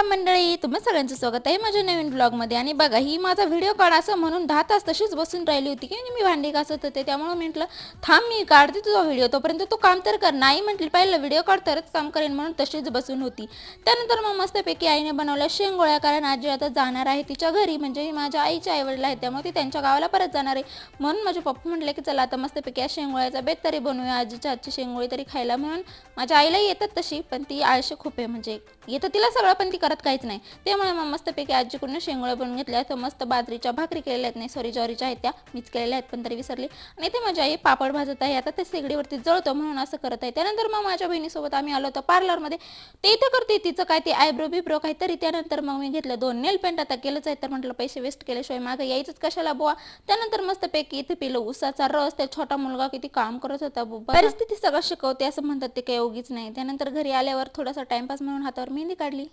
मंडळी, तुम्हा सगळ्यांचं स्वागत आहे माझ्या नवीन ब्लॉगमध्ये. आणि बघा, ही माझा व्हिडिओ काढायचा म्हणून 10 तास तशीच बसून राहिली होती की मी भांडी घासत होते. त्यामुळे म्हटलं थांब, मी काढते तुझा व्हिडिओ, तोपर्यंत तू काम तर कर. नाही म्हटली, पहिलं व्हिडिओ काढ तरच काम करेन, म्हणून तशीच बसून होती. त्यानंतर मग मस्तपैकी आईने बनवल्या शेंगोळ्या, कारण आजी आता जाणार आहे तिच्या घरी, म्हणजे माझ्या आईच्या आईवडील आहेत, त्यामुळे ती त्यांच्या गावाला परत जाणार आहे. म्हणून माझे पप्पा म्हटले की चला आता मस्तपैकी या शेंगोळ्याचा बेत तरी बनवूया, आजीच्या हातची शेंगोळी तरी खायला. म्हणून माझ्या आईला येतात तशी, पण ती आळशी खूप आहे, म्हणजे येतं तिला सगळं पण ती करत काहीच नाही. त्यामुळे मग मस्तपैकी आजीकडून शेंगोळ्या बनवून घेतल्या. तर मस्त बाजरीच्या भाकरी केलेल्या आहेत, नाही सॉरी ज्वारीच्या आहेत, त्या मीच केलेल्या आहेत पण तरी विसरली. आणि ते माझी आई पापड भाजत आहे, आता ते शेगडीवरती जळतो म्हणून असं करत आहे. त्यानंतर मग माझ्या बहिणीसोबत आम्ही आलो होतो पार्लरमध्ये. ते इथं करते तिचं काय ते आयब्रो बिब्रो काहीतरी. त्यानंतर मग मी घेतलं 2 नेल पेंट. आता केलंच आहे तर म्हटलं पैसे वेस्ट केल्याशिवाय मागं यायचंच कशाला बुवा. त्यानंतर मस्तपैकी इथे पिलं उसाचा रस. त्या छोटा मुलगा किती काम करत होता, परिस्थिती सगळं शिकवते असं म्हणतात, ते काही उगीच नाही. त्यानंतर घरी आल्यावर थोडासा टाइमपास म्हणून हातावर मेहंदी काढली.